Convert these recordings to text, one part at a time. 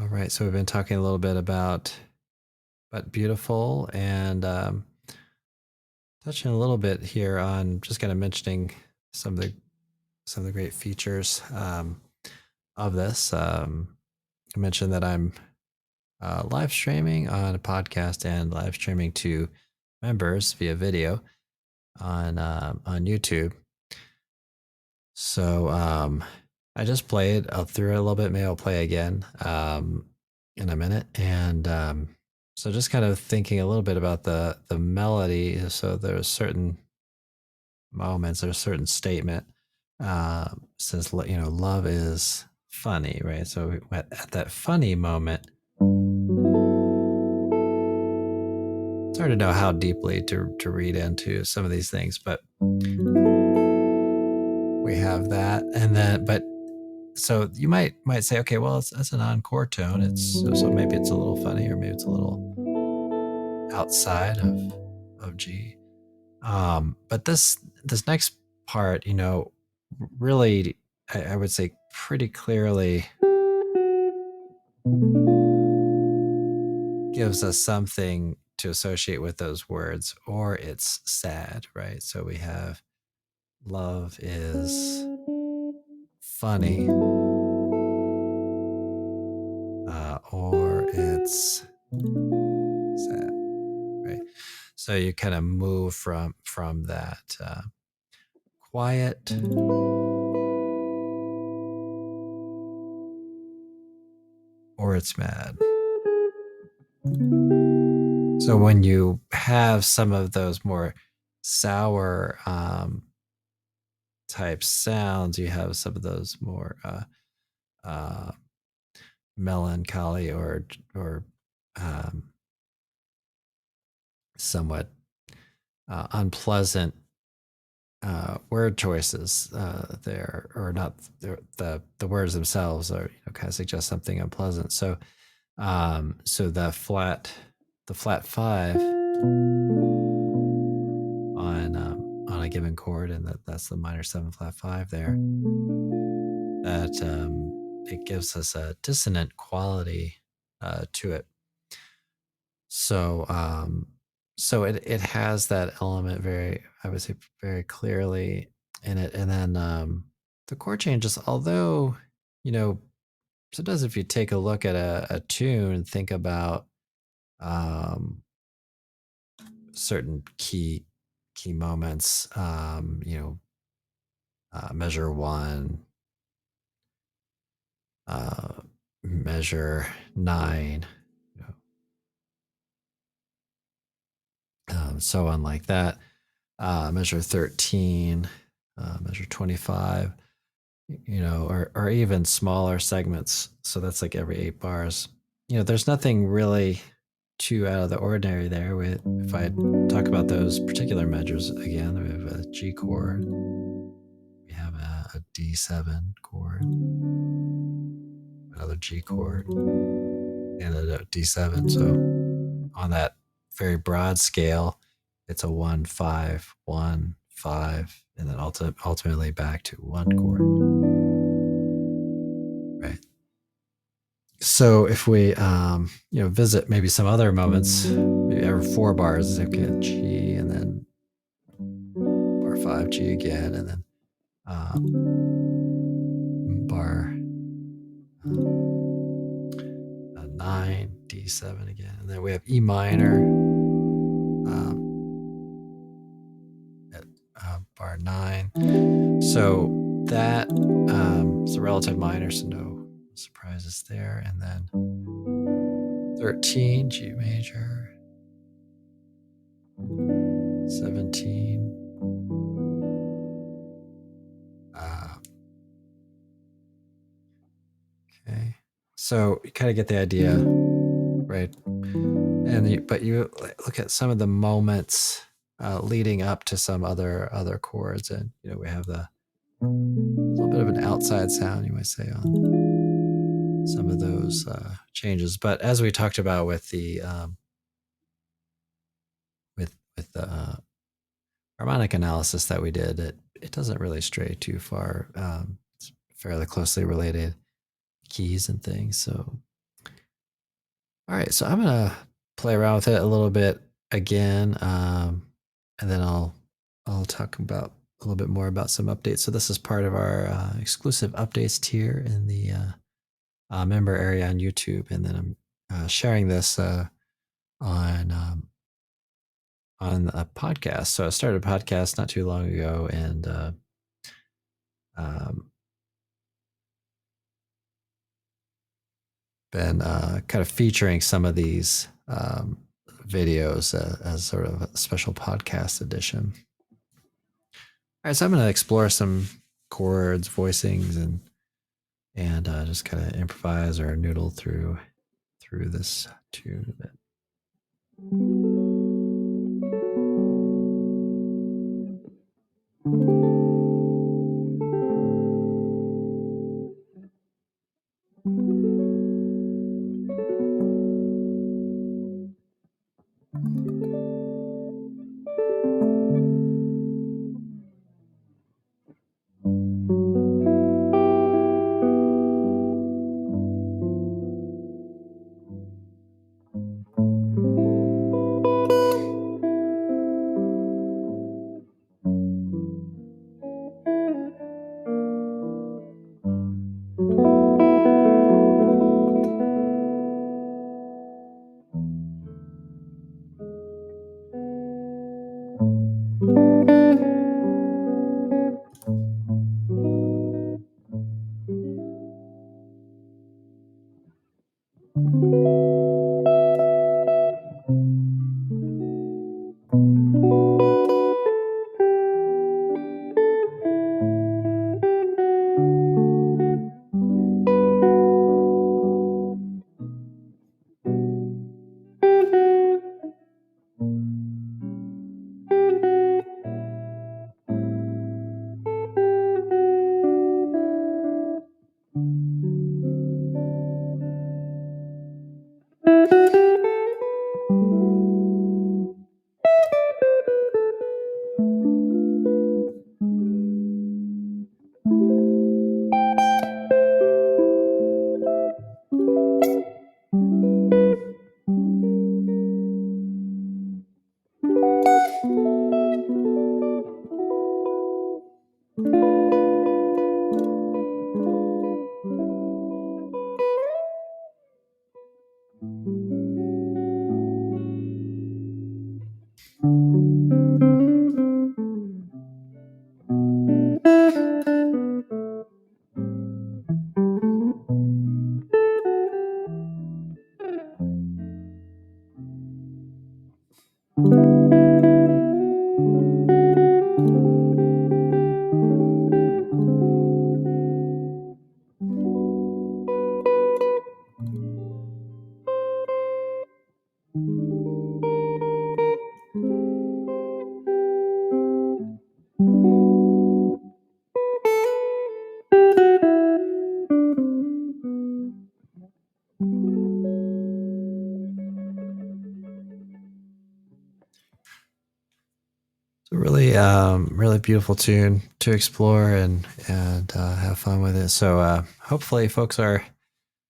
All right, so we've been talking a little bit about but beautiful and touching a little bit here on just kind of mentioning some of the some of the great features of this. I mentioned that I'm live streaming on a podcast and live streaming to members via video on YouTube. So I just played through it a little bit. Maybe I'll play again in a minute. And so just kind of thinking a little bit about the melody. So there's certain moments, there's a certain statement says, love is funny, right? So at that funny moment, it's hard to know how deeply to read into some of these things, but we have that. And then, but so you might say, okay, well, that's an encore tone. It's so maybe it's a little funny, or maybe it's a little outside of G. But this next part, really, I would say pretty clearly gives us something to associate with those words, or it's sad, right? So we have love is funny, or it's sad, right? So you kind of move from that quiet or it's mad. So when you have some of those more sour type sounds, you have some of those more uh, melancholy or um, somewhat unpleasant word choices there, or not the words themselves are kind of suggest something unpleasant. So so the flat five on a given chord, and that's the minor seven flat five there. That it gives us a dissonant quality to it. So so it has that element very, I would say, very clearly in it. And then the chord changes, although, you know, sometimes if you take a look at a tune and think about um, certain key moments, measure one, uh, measure nine, you so on like that, measure 13, measure 25, or even smaller segments. So that's like every 8 bars. There's nothing really too out of the ordinary there. If I talk about those particular measures again, we have a G chord, we have a D7 chord, another G chord, and a D7. So on that very broad scale, it's a 1 5 1 5, and then ultimately back to one chord. Right. So if we visit maybe some other moments, maybe every 4 bars, okay, G, and then bar 5, G again, and then bar 9, D7 again, and then we have E minor at bar 9. So that is a relative minor, so no surprises there. And then 13, G major, 17, okay. So you kind of get the idea, right? But you look at some of the moments leading up to some other chords, and we have a little bit of an outside sound, you might say, on some of those changes. But as we talked about with the with the harmonic analysis that we did, it doesn't really stray too far. It's fairly closely related keys and things. So All right, so I'm gonna play around with it a little bit again, and then I'll talk about a little bit more about some updates. So this is part of our exclusive updates tier in the member area on YouTube, and then I'm sharing this on a podcast. So I started a podcast not too long ago, and um, been kind of featuring some of these videos as sort of a special podcast edition. All right, so I'm going to explore some chords, voicings, and just kind of improvise or noodle through this tune a bit. It's a really beautiful tune to explore and have fun with it. So hopefully, folks are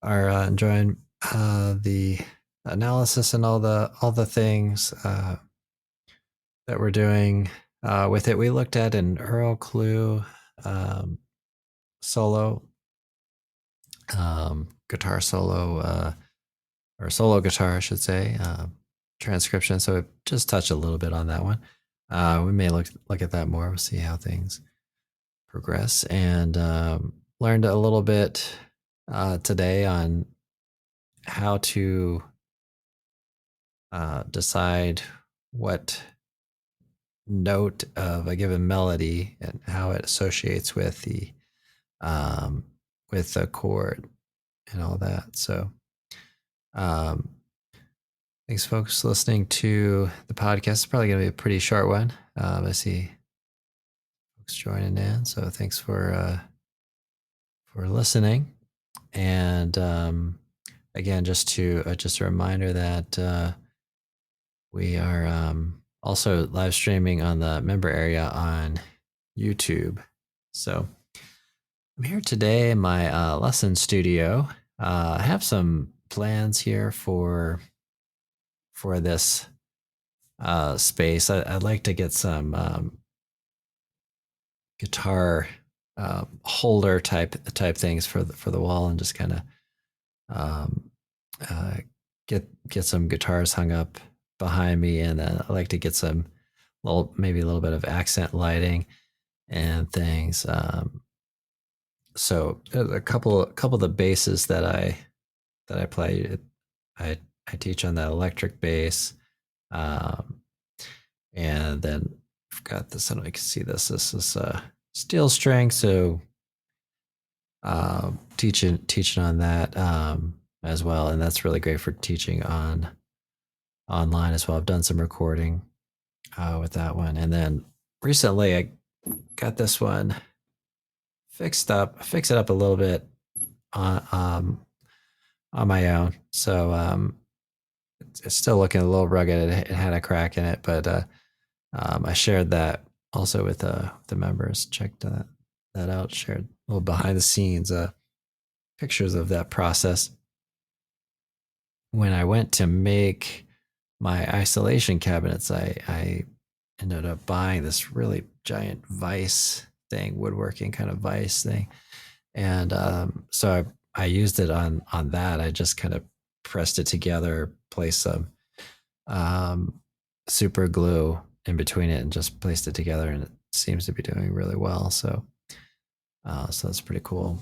enjoying the analysis and all the things that we're doing with it. We looked at an Earl Klugh um, solo, guitar solo, or solo guitar, I should say, transcription. So it just touched a little bit on that one. We may look at that more. We'll see how things progress, and learned a little bit today on how to decide what note of a given melody and how it associates with the chord and all that. So um, thanks, folks, listening to the podcast. It's probably going to be a pretty short one. I see folks joining in, so thanks for listening. And again, just a reminder that we are also live streaming on the member area on YouTube. So I'm here today in my lesson studio. I have some plans here for this space. I'd like to get some guitar holder type things for the wall, and just kind of um, uh, get some guitars hung up behind me, and then I like to get some maybe a little bit of accent lighting and things. So a couple of the basses that I play, I teach on that electric bass, um, and then I've got this. I don't know if you can see this. This is steel string, so teaching on that as well, and that's really great for teaching online as well. I've done some recording with that one, and then recently I got this one fixed up, fix it up a little bit on my own. So it's still looking a little rugged. It had a crack in it, but I shared that also with the members. Checked that out. Shared a little behind the scenes pictures of that process. When I went to make my isolation cabinets, I ended up buying this really giant vise thing, woodworking kind of vise thing, and so I used it on that. I just kind of pressed it together, placed some um, super glue in between it, and just placed it together, and it seems to be doing really well. So so that's pretty cool.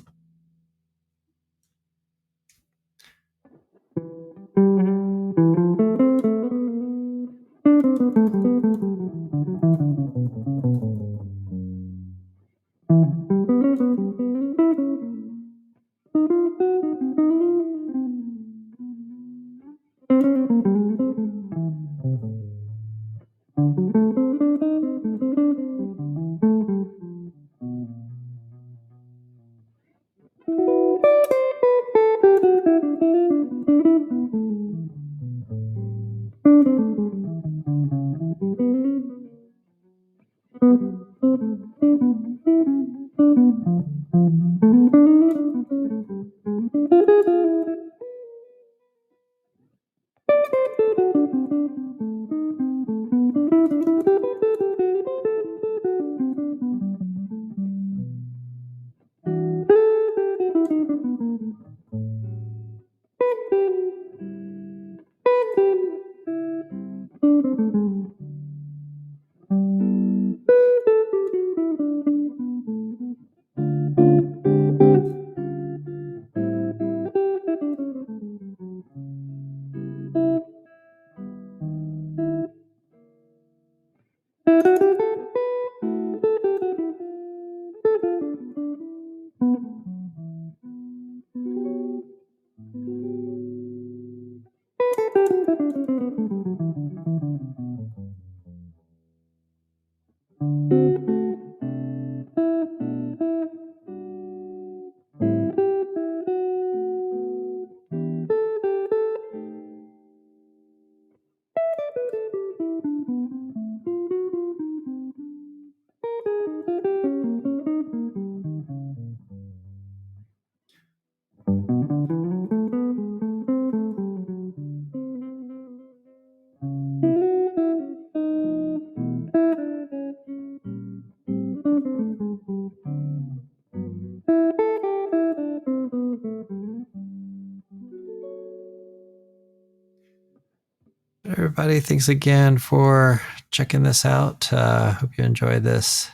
Everybody, thanks again for checking this out. Hope you enjoyed this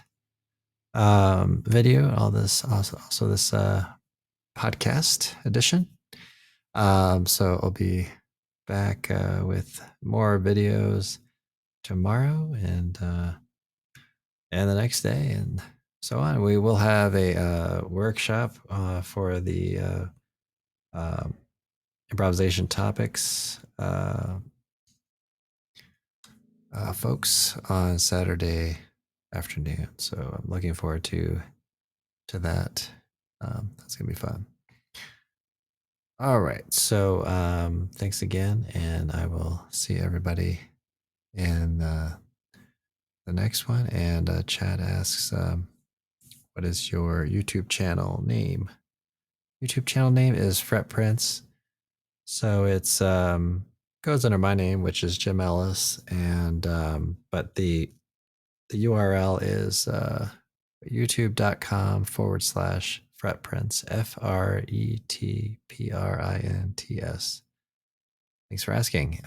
video, all this also this podcast edition. So I'll be back with more videos tomorrow and the next day and so on. We will have a workshop for the improvisation topics folks on Saturday afternoon. So I'm looking forward to that. That's gonna be fun. All right. So thanks again, and I will see everybody in the next one. And Chad asks, what is your YouTube channel name? YouTube channel name is Fret Prince. So it's goes under my name, which is Jim Ellis, and but the URL is youtube.com/fretprints, FRETPRINTS. Thanks for asking.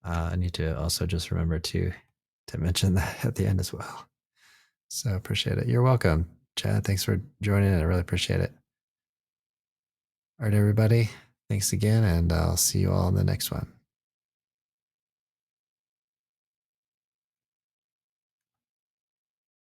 I need to also just remember to mention that at the end as well. So appreciate it. You're welcome, Chad. Thanks for joining. I really appreciate it. All right, everybody. Thanks again, and I'll see you all in the next one.